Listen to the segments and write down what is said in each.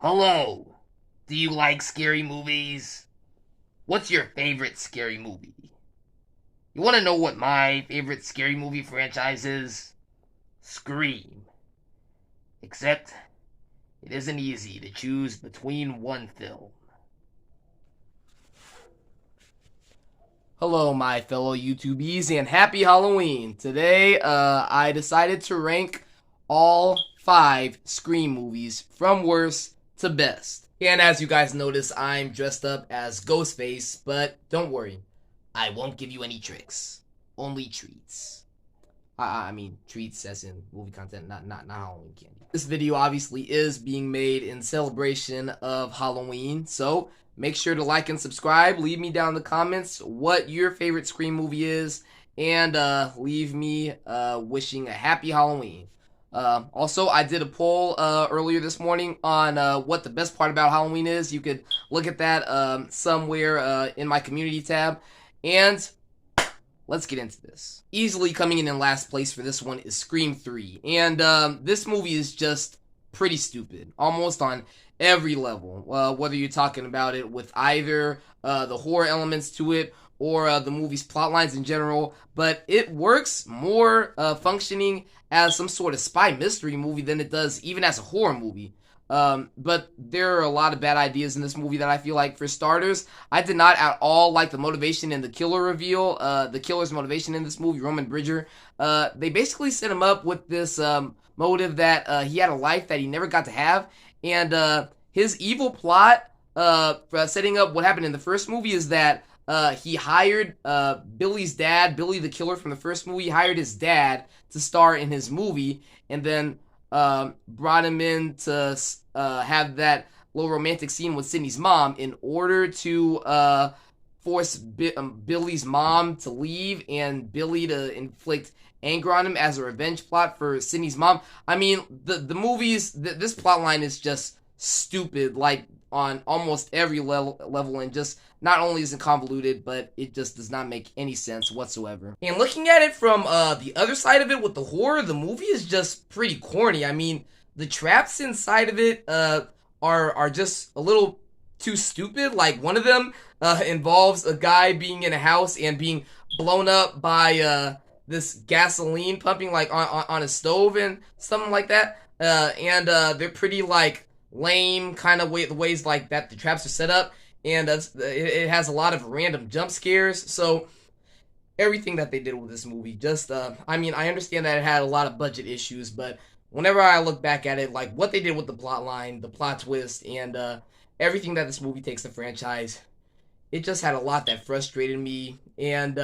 Hello. Do you like scary movies? What's your favorite scary movie? You want to know what my favorite scary movie franchise is? Scream. Except, it isn't easy to choose between one film. Hello, my fellow YouTubies, and happy Halloween. Today, I decided to rank all 5 Scream movies from worst to best. And as you guys notice, I'm dressed up as Ghostface, but don't worry, I won't give you any tricks. Only treats. I mean, treats as in movie content, not Halloween candy. This video obviously is being made in celebration of Halloween, so make sure to like and subscribe. Leave me down in the comments what your favorite Scream movie is, and leave me wishing a happy Halloween. Also, I did a poll earlier this morning on what the best part about Halloween is. You could look at that somewhere in my community tab. And let's get into this. Easily coming in last place for this one is Scream 3. And this movie is just pretty stupid, almost on every level. Whether you're talking about it with either the horror elements to it or the movie's plot lines in general, but it works more functioning as some sort of spy mystery movie than it does even as a horror movie. But there are a lot of bad ideas in this movie that I feel like, for starters, I did not at all like the motivation in the killer reveal. The killer's motivation in this movie, Roman Bridger. They basically set him up with this motive that he had a life that he never got to have, and his evil plot for setting up what happened in the first movie is that he hired Billy's dad, Billy the killer from the first movie, hired his dad to star in his movie, and then brought him in to have that little romantic scene with Sydney's mom in order to force Billy's mom to leave and Billy to inflict anger on him as a revenge plot for Sydney's mom. I mean, the movies, this plot line is just stupid, like on almost every level, and just not only is it convoluted, but it just does not make any sense whatsoever. And looking at it from the other side of it with the horror, the movie is just pretty corny. I mean, the traps inside of it are just a little too stupid. Like, one of them involves a guy being in a house and being blown up by this gasoline pumping like on a stove and something like that. And they're pretty like lame kind of the ways like that the traps are set up, and it has a lot of random jump scares. So everything that they did with this movie, just I mean, I understand that it had a lot of budget issues, but whenever I look back at it, like what they did with the plot line, the plot twist, and everything that this movie takes the franchise, it just had a lot that frustrated me, and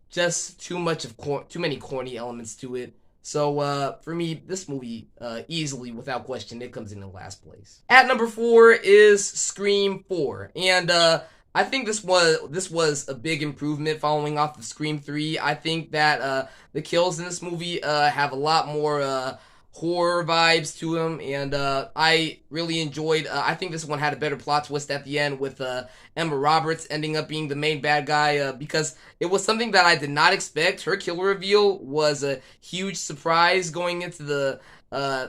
just too many corny elements to it. So, for me, this movie, easily, without question, it comes in last place. At number 4 is Scream 4. And, I think this was a big improvement following off of Scream 3. I think that, the kills in this movie, have a lot more, horror vibes to them, and I really enjoyed, I think this one had a better plot twist at the end with Emma Roberts ending up being the main bad guy, because it was something that I did not expect. Her killer reveal was a huge surprise going into the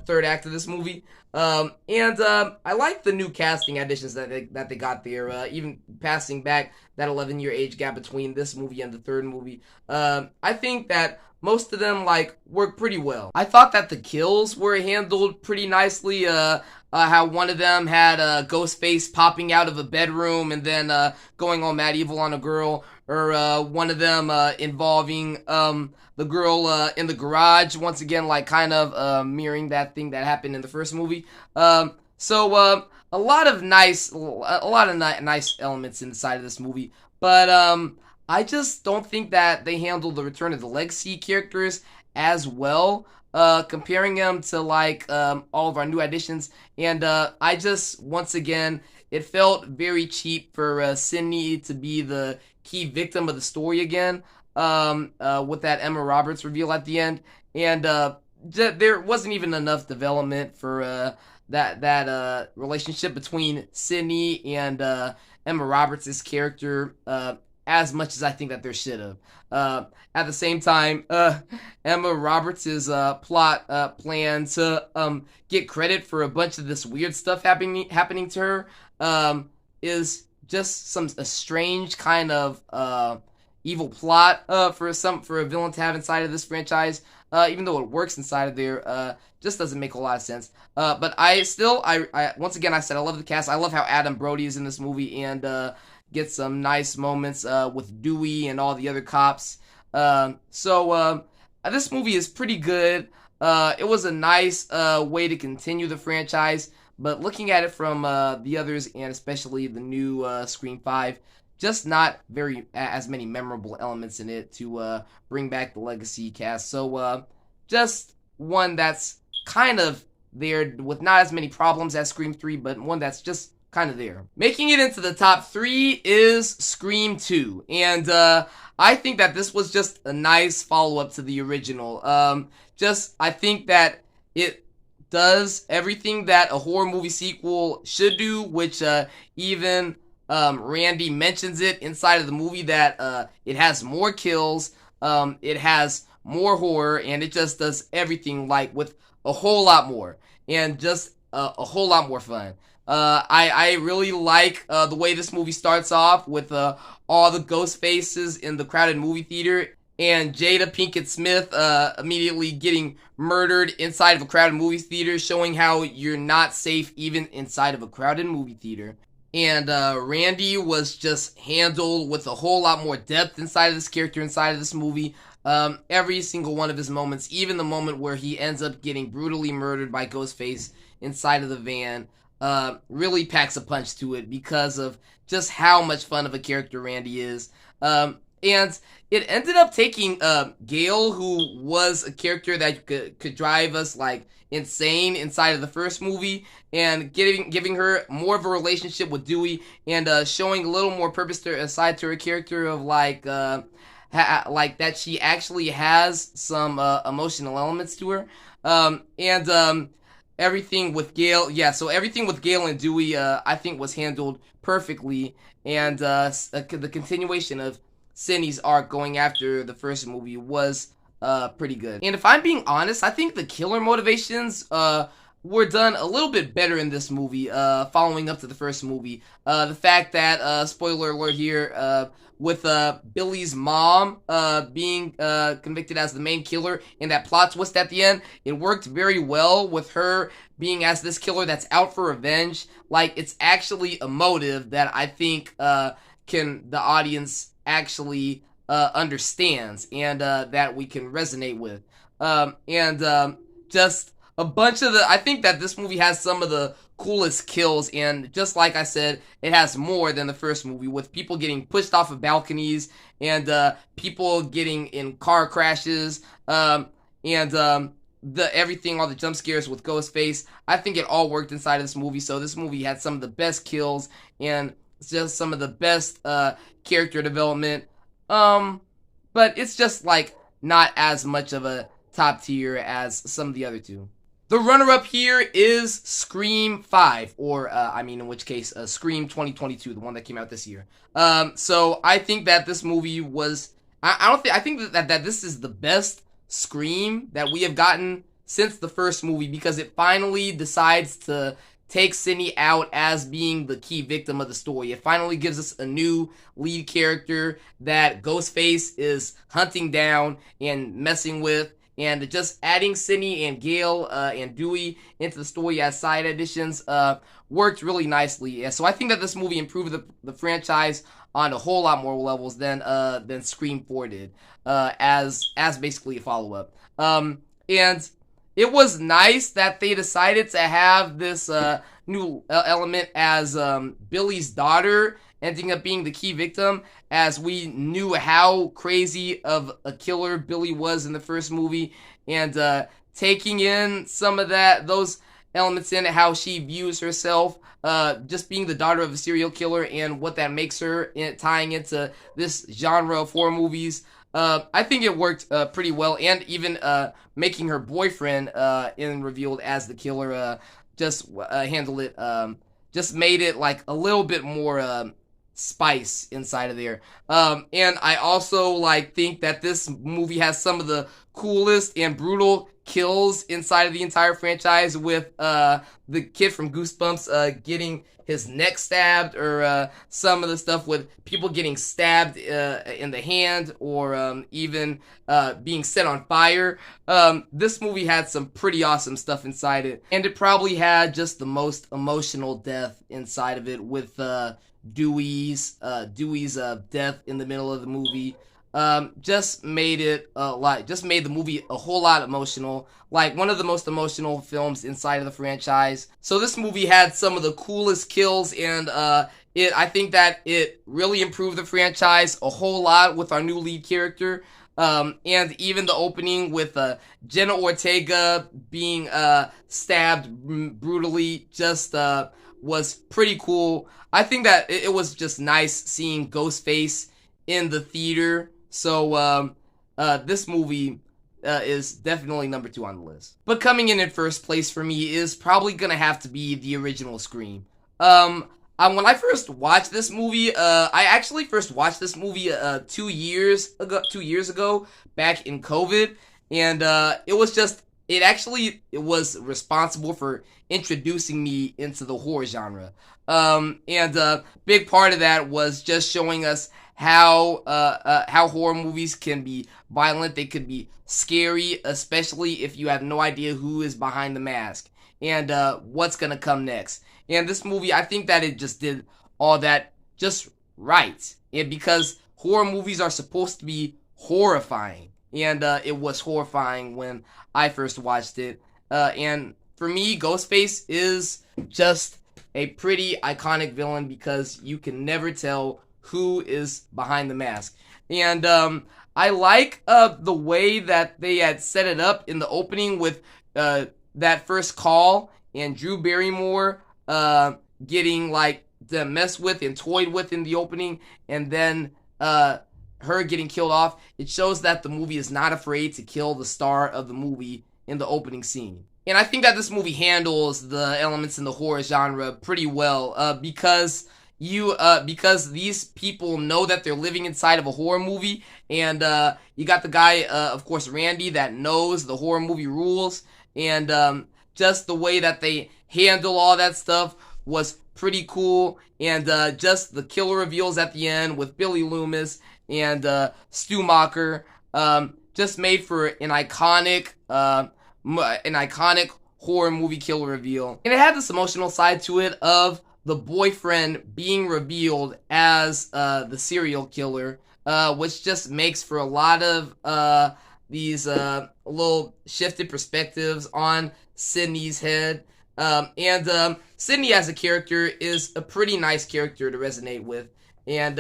third act of this movie. And I like the new casting additions that they got there, even passing back that 11-year age gap between this movie and the third movie. I think that most of them, like, work pretty well. I thought that the kills were handled pretty nicely. How one of them had Ghostface popping out of a bedroom and then going all mad evil on a girl, or one of them involving the girl in the garage, once again, like, kind of mirroring that thing that happened in the first movie. So a lot of nice elements inside of this movie, but I just don't think that they handled the Return of the Legacy characters as well, comparing them to, like, all of our new additions. And I just, once again, it felt very cheap for Sydney to be the key victim of the story again, with that Emma Roberts reveal at the end. And there wasn't even enough development for that relationship between Sydney and Emma Roberts' character as much as I think that there should have. At the same time, Emma Roberts' plan to get credit for a bunch of this weird stuff happening to her is just a strange kind of evil plot for a villain to have inside of this franchise. Even though it works inside of there, just doesn't make a lot of sense. But I once again I said I love the cast. I love how Adam Brody is in this movie and get some nice moments with Dewey and all the other cops. This movie is pretty good. It was a nice way to continue the franchise, but looking at it from the others and especially the new Scream 5, just not as many memorable elements in it to bring back the legacy cast. So just one that's kind of there with not as many problems as Scream 3, but one that's just kind of there. Making it into the top 3 is Scream 2, and I think that this was just a nice follow-up to the original. I think that it does everything that a horror movie sequel should do, which even Randy mentions it inside of the movie that it has more kills, it has more horror, and it just does everything like with a whole lot more and just a whole lot more fun. I really like the way this movie starts off with all the ghost faces in the crowded movie theater and Jada Pinkett Smith immediately getting murdered inside of a crowded movie theater, showing how you're not safe even inside of a crowded movie theater. And Randy was just handled with a whole lot more depth inside of this character, inside of this movie. Every single one of his moments, even the moment where he ends up getting brutally murdered by Ghostface inside of the van, really packs a punch to it because of just how much fun of a character Randy is. And it ended up taking Gale, who was a character that could drive us like insane inside of the first movie, and giving her more of a relationship with Dewey and showing a little more purpose aside to her character of like that she actually has some emotional elements to her. Everything with Gale, so everything with Gale and Dewey, I think was handled perfectly, and the continuation of Sidney's arc going after the first movie was pretty good. And if I'm being honest, I think the killer motivations were done a little bit better in this movie, following up to the first movie. The fact that, spoiler alert here, with Billy's mom being convicted as the main killer in that plot twist at the end, it worked very well with her being as this killer that's out for revenge. Like, it's actually a motive that I think the audience actually understands and that we can resonate with. Just a bunch of I think that this movie has some of the coolest kills, and just like I said, it has more than the first movie, with people getting pushed off of balconies and people getting in car crashes, and everything, all the jump scares with Ghostface. I think it all worked inside of this movie, so this movie had some of the best kills and just some of the best character development. But it's just like not as much of a top tier as some of the other two. The runner-up here is Scream 5, or, in which case, Scream 2022, the one that came out this year. So I think that this movie was, I think that this is the best Scream that we have gotten since the first movie, because it finally decides to take Sidney out as being the key victim of the story. It finally gives us a new lead character that Ghostface is hunting down and messing with, and just adding Sidney and Gale and Dewey into the story as side additions worked really nicely. And so I think that this movie improved the franchise on a whole lot more levels than Scream 4 did, as basically a follow-up. And it was nice that they decided to have this new element as Billy's daughter ending up being the key victim, as we knew how crazy of a killer Billy was in the first movie, and taking in some of those elements in how she views herself, just being the daughter of a serial killer and what that makes her, tying into this genre of horror movies. I think it worked pretty well, and even making her boyfriend revealed as the killer just handled it, just made it like a little bit more spice inside of there. And I also like think that this movie has some of the coolest and brutal kills inside of the entire franchise, with the kid from Goosebumps getting his neck stabbed, or some of the stuff with people getting stabbed in the hand, or even being set on fire. This movie had some pretty awesome stuff inside it, and it probably had just the most emotional death inside of it, with Dewey's death in the middle of the movie. Just made the movie a whole lot emotional, like one of the most emotional films inside of the franchise. So this movie had some of the coolest kills, and I think that it really improved the franchise a whole lot with our new lead character. And even the opening with Jenna Ortega being stabbed brutally just was pretty cool. I think that it was just nice seeing Ghostface in the theater. So this movie is definitely number 2 on the list. But coming in first place for me is probably gonna have to be the original Scream. When I first watched this movie, I actually first watched this movie 2 years ago, back in COVID, and it was responsible for introducing me into the horror genre. And a big part of that was just showing us how horror movies can be violent. They could be scary, especially if you have no idea who is behind the mask and what's gonna come next. And this movie, I think that it just did all that just right. And because horror movies are supposed to be horrifying, and it was horrifying when I first watched it. And for me, Ghostface is just a pretty iconic villain, because you can never tell who is behind the mask. And I like the way that they had set it up in the opening with that first call and Drew Barrymore getting like messed with and toyed with in the opening, and then her getting killed off. It shows that the movie is not afraid to kill the star of the movie in the opening scene. And I think that this movie handles the elements in the horror genre pretty well, because these people know that they're living inside of a horror movie, and you got the guy, of course, Randy, that knows the horror movie rules, and just the way that they handle all that stuff was pretty cool. And just the killer reveals at the end with Billy Loomis and Stu Macher, just made for an iconic horror movie killer reveal. And it had this emotional side to it of the boyfriend being revealed as the serial killer, which just makes for a lot of these little shifted perspectives on Sydney's head. And Sydney as a character is a pretty nice character to resonate with. And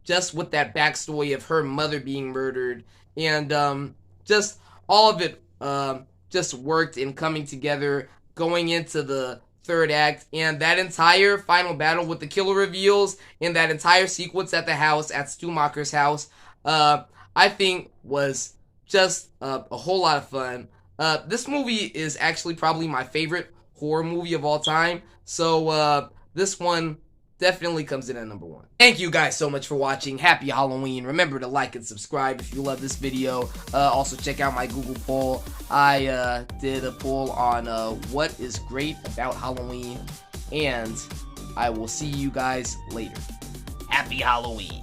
just with that backstory of her mother being murdered, and just all of it just worked in coming together going into the third act. And that entire final battle with the killer reveals and that entire sequence at the house, at Stu Macher's house, I think was just a whole lot of fun. This movie is actually probably my favorite horror movie of all time, so this one definitely comes in at number 1. Thank you guys so much for watching. Happy Halloween. Remember to like and subscribe if you love this video. Also check out my Google poll. I did a poll on what is great about Halloween, and I will see you guys later. Happy Halloween.